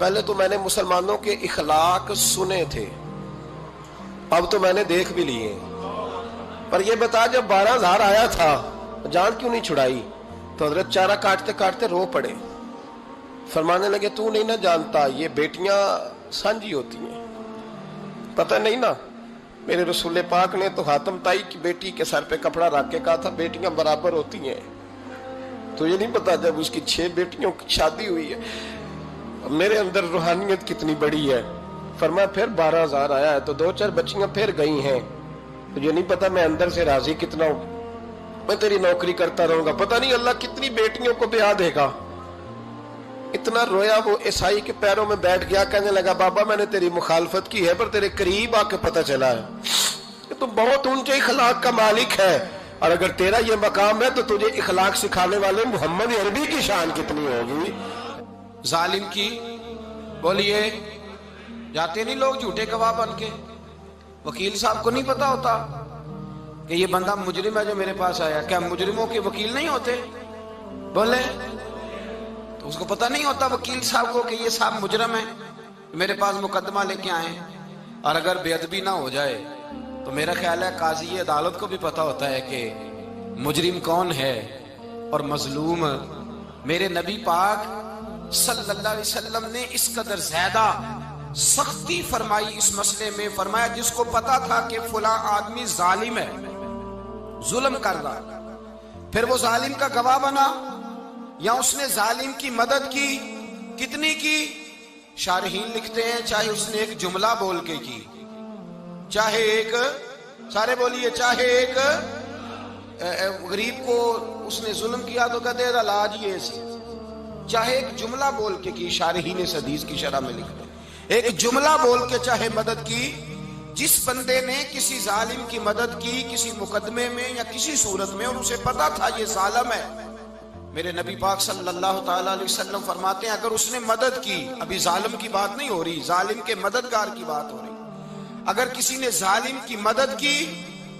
پہلے تو میں نے مسلمانوں کے اخلاق سنے تھے، اب تو میں نے دیکھ بھی لیے، پر یہ بتا جب 12,000 آیا تھا جان کیوں نہیں چھڑائی؟ تو حضرت چارہ کاٹتے کاٹتے رو پڑے، فرمانے لگے تو نہیں نہ جانتا یہ بیٹیاں سانجھی ہوتی ہیں، پتہ نہیں نا؟ میرے رسول پاک نے تو حاتم تائی کی بیٹی کے سر پہ کپڑا رکھ کے کہا تھا بیٹیاں برابر ہوتی ہیں، تو یہ نہیں پتا جب اس کی 6 بیٹیوں کی شادی ہوئی ہے میرے اندر روحانیت کتنی بڑی ہے۔ فرمایا پھر 12,000 آیا ہے تو 2-4 بچیاں پھر گئی ہیں، تو یہ نہیں پتا میں اندر سے راضی کتنا ہوں، میں تیری نوکری کرتا رہوں گا، پتہ نہیں اللہ کتنی بیٹیوں کو بیاہ دے گا۔ اتنا رویا وہ عیسائی کے پیروں میں بیٹھ گیا، کہنے لگا بابا میں نے تیری مخالفت کی ہے پر تیرے قریب آ کے پتہ چلا ہے کہ تو بہت اونچے اخلاق کا مالک ہے، اور اگر تیرا یہ مقام ہے تو تجھے اخلاق سکھانے والے محمد عربی کی شان کتنی ہوگی۔ ظالم کی بولیے جاتے نہیں لوگ جھوٹے گواہ بن کے، وکیل صاحب کو نہیں پتا ہوتا کہ یہ بندہ مجرم ہے جو میرے پاس آیا، کیا مجرموں کے وکیل نہیں ہوتے؟ بولے تو اس کو پتہ نہیں ہوتا وکیل صاحب کو کہ یہ صاحب مجرم ہے، میرے پاس مقدمہ لے کے آئے، اور اگر بے ادبی نہ ہو جائے تو میرا خیال ہے قاضی عدالت کو بھی پتا ہوتا ہے کہ مجرم کون ہے اور مظلوم۔ میرے نبی پاک صلی اللہ علیہ وسلم نے اس قدر زیادہ سختی فرمائی اس مسئلے میں، فرمایا جس کو پتا تھا کہ فلاں آدمی ظالم ہے، ظلم کر رہا، پھر وہ ظالم کا گواہ بنا یا اس نے ظالم کی مدد کی، کتنی کی؟ شارحین لکھتے ہیں چاہے اس نے ایک جملہ بول کے کی، چاہے ایک، سارے بولیے، چاہے ایک غریب کو اس نے ظلم کیا تو کہتے ہیں لاج یہ سی، چاہے ایک جملہ بول کے کی، شارحین اس حدیث کی شرح میں لکھتے ہیں ایک جملہ بول کے چاہے مدد کی، جس بندے نے کسی ظالم کی مدد کی کسی مقدمے میں یا کسی صورت میں اور اسے پتا تھا یہ ظالم ہے، میرے نبی پاک صلی اللہ تعالیٰ علیہ وسلم فرماتے ہیں اگر اس نے مدد کی، ابھی ظالم کی بات نہیں ہو رہی، ظالم کے مددگار کی بات ہو رہی، اگر کسی نے ظالم کی مدد کی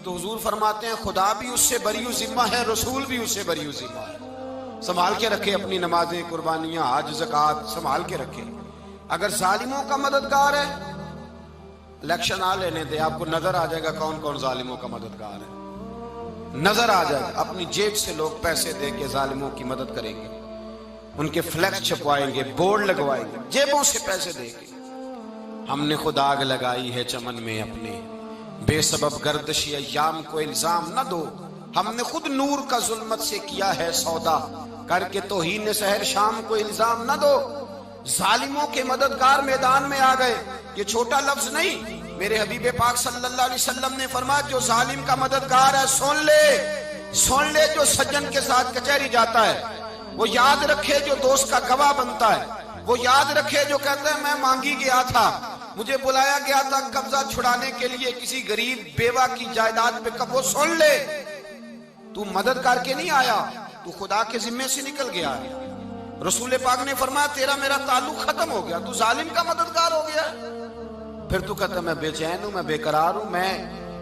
تو حضور فرماتے ہیں خدا بھی اس سے بری و ذمہ ہے، رسول بھی اس سے بری و ذمہ ہے۔ سنبھال کے رکھے اپنی نمازیں، قربانیاں، حج، زکوٰۃ سنبھال کے رکھے۔ اگر ظالموں کا مددگار ہے، الیکشن آ لینے دے، آپ کو نظر آ جائے گا کون کون ظالموں کا مددگار ہے، نظر آ جائے گا۔ اپنی جیب سے لوگ پیسے دے کے ظالموں کی مدد کریں گے، ان کے فلیکس چھپوائیں گے، بورڈ لگوائیں گے، جیبوں سے پیسے دے کے۔ ہم نے خود آگ لگائی ہے چمن میں اپنے، بے سبب گردشی ایام کو الزام نہ دو، ہم نے خود نور کا ظلمت سے کیا ہے سودا، کر کے توہین سحر شام کو الزام نہ دو۔ ظالموں کے مددگار میدان میں آ گئے، یہ چھوٹا لفظ نہیں، میرے حبیب پاک صلی اللہ علیہ وسلم نے فرمایا جو ظالم کا مددگار ہے سن لے جو سجن کے ساتھ کچہری جاتا ہے، وہ یاد رکھے جو دوست کا گواہ بنتا ہے، وہ یاد رکھے جو کہتا ہے میں مانگی گیا تھا، مجھے بلایا گیا تھا قبضہ چھڑانے کے لیے کسی غریب بیوہ کی جائیداد پہ، کب وہ سن لے تو مدد کر کے نہیں آیا، تو خدا کے ذمے سے نکل گیا ہے۔ رسول پاک نے فرمایا تیرا میرا تعلق ختم ہو گیا، تو ظالم کا مددگار ہو گیا، پھر تو کہتا میں بے چین ہوں، میں بے قرار ہوں،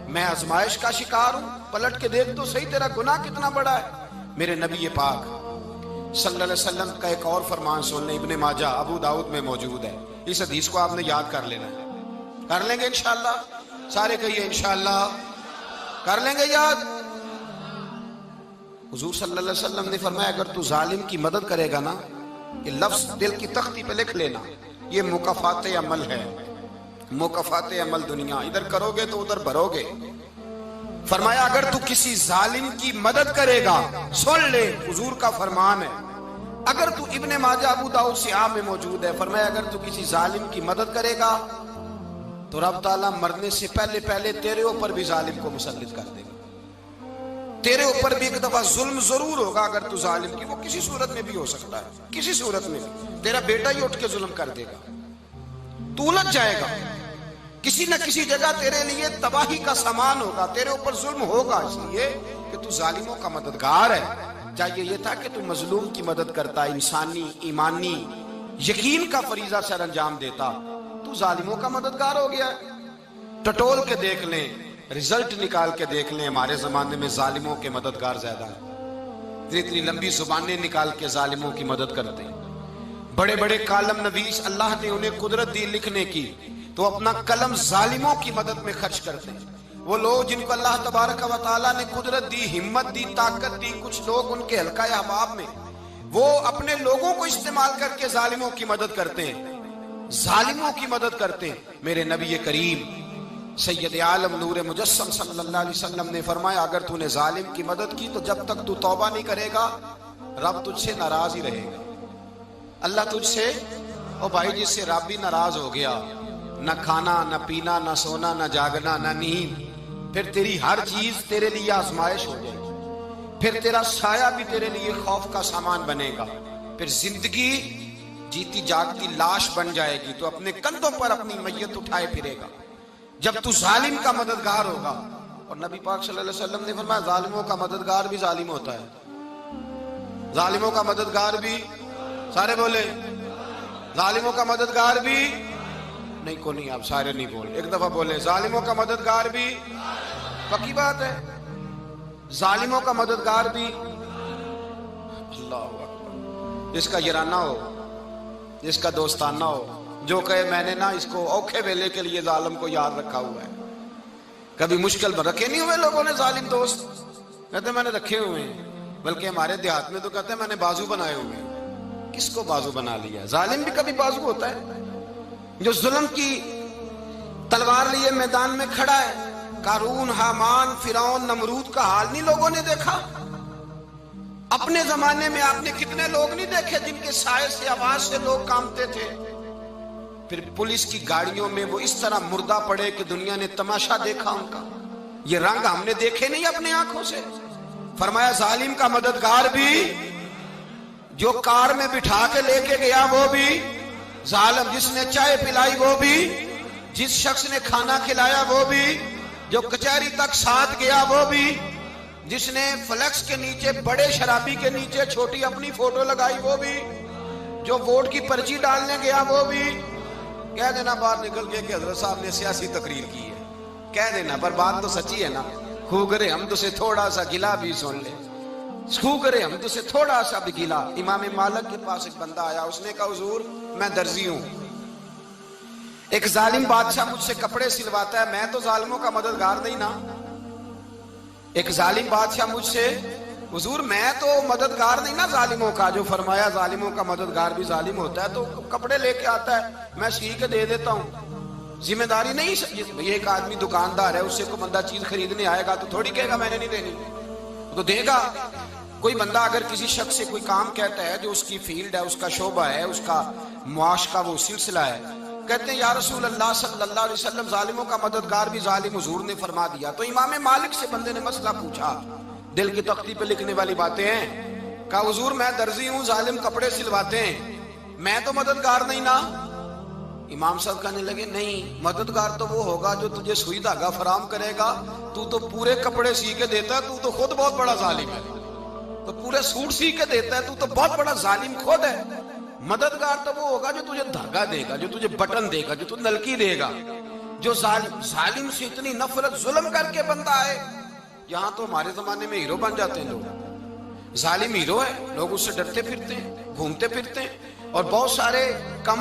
میں آزمائش کا شکار ہوں، پلٹ کے دیکھ تو صحیح تیرا گناہ کتنا بڑا ہے۔ میرے نبی پاک صلی اللہ علیہ وسلم کا ایک اور فرمان سن لیں، ابن ماجہ ابو داؤد میں موجود ہے، اس حدیث کو آپ نے یاد کر لینا ہے، کر لیں گے انشاءاللہ، سارے کہیے انشاءاللہ کر لیں گے یاد۔ حضور صلی اللہ علیہ وسلم نے فرمایا اگر تو ظالم کی مدد کرے گا نا، یہ لفظ دل کی تختی پہ لکھ لینا، یہ مکافات عمل ہے، مکافات عمل دنیا، ادھر کرو گے تو ادھر بھرو گے۔ فرمایا اگر تو کسی ظالم کی مدد کرے گا، سن لے حضور کا فرمان ہے، اگر تو ابن ماجہ ابو داؤد سیاہ میں موجود ہے، فرمایا اگر تو کسی ظالم کی مدد کرے گا تو رب تعالیٰ مرنے سے پہلے پہلے تیرے اوپر بھی ظالم کو مسلط کر دے گا، تیرے اوپر بھی ایک دفعہ ظلم ضرور ہوگا اگر تو ظالم کی، وہ کسی صورت میں بھی ہو سکتا ہے، کسی صورت میں بھی تیرا بیٹا ہی اٹھ کے ظلم کر دے گا، تو الجھ جائے گا، کسی نہ کسی جگہ تیرے لیے تباہی کا سامان ہوگا، تیرے اوپر ظلم ہوگا، اس لیے کہ تو ظالموں کا مددگار ہے۔ چاہیے یہ تھا کہ تو مظلوم کی مدد کرتا، انسانی ایمانی یقین کا فریضہ سر انجام دیتا، تو ظالموں کا مددگار ہو گیا۔ ٹٹول کے دیکھ لیں، رزلٹ نکال کے دیکھ لیں، ہمارے زمانے میں ظالموں کے مددگار زیادہ ہیں، اتنی لمبی زبانیں نکال کے ظالموں کی مدد کرتے ہیں، بڑے بڑے کالم نویس اللہ نے انہیں قدرت دی لکھنے کی، تو اپنا قلم ظالموں کی مدد میں خرچ کرتے ہیں۔ وہ لوگ جن کو اللہ تبارک و تعالیٰ نے قدرت دی، ہمت دی، طاقت دی، کچھ لوگ ان کے حلقہ احباب میں وہ اپنے لوگوں کو استعمال کر کے ظالموں کی مدد کرتے ہیں، ظالموں کی مدد کرتے ہیں۔ میرے نبی کریم سید عالم نور مجسم صلی اللہ علیہ وسلم نے فرمایا اگر تو نے ظالم کی مدد کی تو جب تک تو توبہ نہیں کرے گا رب تجھ سے ناراض ہی رہے گا۔ اللہ تجھ سے، او بھائی جس سے رب بھی ناراض ہو گیا، نہ کھانا نہ پینا نہ سونا نہ جاگنا نہ نیند، پھر تیری ہر چیز تیرے لیے آزمائش ہو جائے گی، پھر تیرا سایہ بھی تیرے لیے خوف کا سامان بنے گا، پھر زندگی جیتی جاگتی لاش بن جائے گی، تو اپنے کندھوں پر اپنی میت اٹھائے پھرے گا جب تو ظالم کا مددگار ہوگا۔ اور نبی پاک صلی اللہ علیہ وسلم نے فرمایا ظالموں کا مددگار بھی ظالم ہوتا ہے، ظالموں کا مددگار بھی، سارے بولے ظالموں کا مددگار بھی نہیں، کو نہیں، آپ سارے نہیں بولے، ایک دفعہ بولے ظالموں کا مددگار بھی، پکی بات ہے، ظالموں کا مددگار بھی۔ اللہ اکبر، جس کا یارانہ ہو، جس کا دوستانہ ہو، جو کہے میں نے نا اس کو اوکھے ویلے کے لیے ظالم کو یاد رکھا ہوا ہے۔ کبھی مشکل میں رکھے نہیں ہوئے لوگوں نے ظالم دوست، کہتے ہیں میں نے رکھے ہوئے ہیں، بلکہ ہمارے دیہات میں تو کہتے ہیں میں نے بازو بنائے ہوئے ہیں۔ کس کو بازو بنا لیا؟ ظالم بھی کبھی بازو ہوتا ہے، جو ظلم کی تلوار لیے میدان میں کھڑا ہے۔ قارون، حامان، فرعون، نمرود کا حال نہیں لوگوں نے دیکھا؟ اپنے زمانے میں آپ نے کتنے لوگ نہیں دیکھے جن کے سائے سے، آواز سے لوگ کانپتے تھے؟ پھر پولیس کی گاڑیوں میں وہ اس طرح مردہ پڑے کہ دنیا نے تماشا دیکھا ان کا۔ یہ رنگ ہم نے دیکھے نہیں اپنے آنکھوں سے۔ فرمایا ظالم کا مددگار بھی، جو کار میں بٹھا کے لے کے گیا وہ بھی ظالم، جس نے چائے پلائی وہ بھی، جس شخص نے کھانا کھلایا وہ بھی، جو کچہری تک ساتھ گیا وہ بھی، جس نے فلیکس کے نیچے بڑے شرابی کے نیچے چھوٹی اپنی فوٹو لگائی وہ بھی، جو ووٹ کی پرچی ڈالنے گیا وہ بھی۔ کہہ دینا باہر نکل کے کہ حضرت صاحب نے سیاسی تقریر کی ہے، کہہ دینا، پر بات تو سچی ہے نا۔ خو کرے ہم تو سے تھوڑا سا گلا بھی سن لے، خو کرے ہم تو سے تھوڑا سا بھی گلا۔ امام مالک کے پاس ایک بندہ آیا، اس نے کہا حضور میں درزی ہوں، ایک ظالم بادشاہ مجھ سے کپڑے سلواتا ہے، میں تو ظالموں کا مددگار نہیں نا۔ ایک ظالم بادشاہ مجھ سے، حضور میں تو مددگار نہیں نا ظالموں کا، جو فرمایا ظالموں کا مددگار بھی ظالم ہوتا ہے، تو کپڑے لے کے آتا ہے میں سی کے دے دیتا ہوں، ذمہ داری نہیں۔ یہ ایک آدمی دکاندار ہے، اس سے کوئی بندہ چیز خریدنے آئے گا تو تھوڑی کہے گا میں نے نہیں دینی، تو دے گا۔ کوئی بندہ اگر کسی شخص سے کوئی کام کہتا ہے جو اس کی فیلڈ ہے، اس کا شعبہ ہے، اس کا معاش کا وہ سلسلہ ہے، کہتے ہیں یا رسول اللہ صلی اللہ علیہ وسلم ظالموں کا مددگار بھی ظالم، حضور نے فرما دیا۔ تو امام مالک سے بندے نے مسئلہ پوچھا، دل کی تختی پہ لکھنے والی باتیں ہیں، کہا حضور میں درزی ہوں، ظالم کپڑے سلواتے ہیں، میں تو مددگار نہیں نا۔ امام صاحب کہنے لگے نہیں، مددگار تو وہ ہوگا جو تجھے سوئی دھاگا فراہم کرے گا، تو پورے کپڑے سی کے دیتا ہے، تو خود بہت بڑا ظالم ہے، تو پورے سوٹ سی کے دیتا ہے، تو بہت بڑا ظالم خود ہے۔ مددگار تو وہ ہوگا جو تجھے دھاگا دے گا، جو تجھے بٹن دے گا، جو تجھے نلکی دے گا۔ جو ظالم سے اتنی نفرت ظلم کر کے بندہ ہے، یہاں تو ہمارے زمانے میں ہیرو بن جاتے ہیں لوگ، ظالم ہیرو ہے، لوگ اس سے ڈرتے پھرتے ہیں، گھومتے پھرتے ہیں، اور بہت سارے کم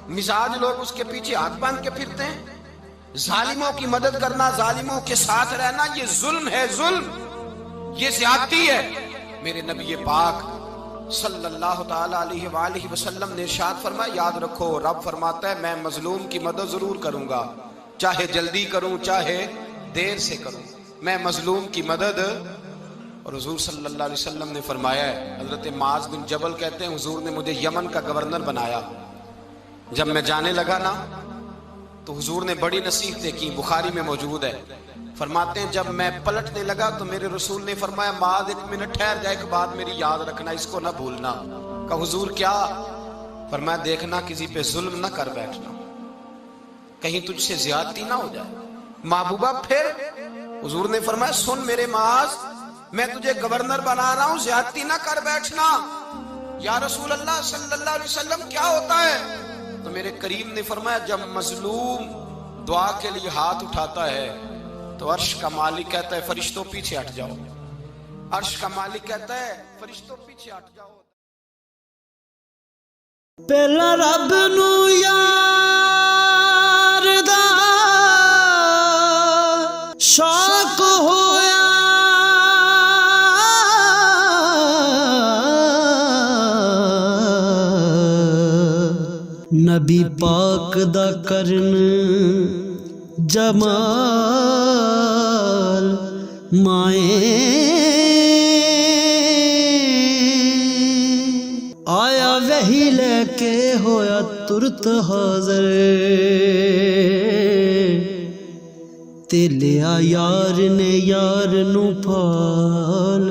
مزاج لوگ اس کے پیچھے ہاتھ باندھ کے پھرتے ہیں۔ ظالموں کی مدد کرنا، ظالموں کے ساتھ رہنا، یہ ظلم ہے، ظلم، یہ زیادتی ہے۔ میرے نبی پاک صلی اللہ تعالی علیہ وآلہ وسلم نے ارشاد فرمایا یاد رکھو، رب فرماتا ہے میں مظلوم کی مدد ضرور کروں گا، چاہے جلدی کروں چاہے دیر سے کروں، میں مظلوم کی مدد۔ اور حضور صلی اللہ علیہ وسلم نے فرمایا ہے، حضرت معاذ بن جبل کہتے ہیں حضور نے مجھے یمن کا گورنر بنایا، جب میں جانے لگا نا تو حضور نے بڑی نصیحتیں کی، بخاری میں موجود ہے، فرماتے ہیں جب میں پلٹنے لگا تو میرے رسول نے فرمایا معاذ ایک منٹ ٹھہر جا، ایک بات میری یاد رکھنا، اس کو نہ بھولنا۔ کہا حضور کیا؟ فرمایا دیکھنا کسی پہ ظلم نہ کر بیٹھنا، کہیں تجھ سے زیادتی نہ ہو جائے۔ محبوبہ پھر حضور نے فرمایا سن میرے معاذ، میں تجھے گورنر بنا رہا ہوں، زیادتی نہ کر بیٹھنا۔ یا رسول اللہ صلی اللہ علیہ وسلم کیا ہوتا ہے؟ تو میرے کریم نے فرمایا جب مظلوم دعا کے لیے ہاتھ اٹھاتا ہے تو عرش کا مالک کہتا ہے فرشتوں پیچھے ہٹ جاؤ، عرش کا مالک کہتا ہے فرشتوں پیچھے ہٹ جاؤ۔ ਪਹਿਲਾਂ ਰੱਬ ਨੂੰ ਯਾਰ ਦਾ ਸ਼ੌਕ ਹੋਇਆ, ਨਬੀ ਪਾਕ ਦਾ ਕਰਨ ਜਮਾਲ ਮਾਏ ਆਇਆ ਵਹੀ ਲੈ ਕੇ ਹੋਇਆ ਤੁਰਤ ਹਾਜ਼ਰ, ਤੇ ਲਿਆ ਯਾਰ ਨੇ ਯਾਰ ਨੂੰ ਫਾਲ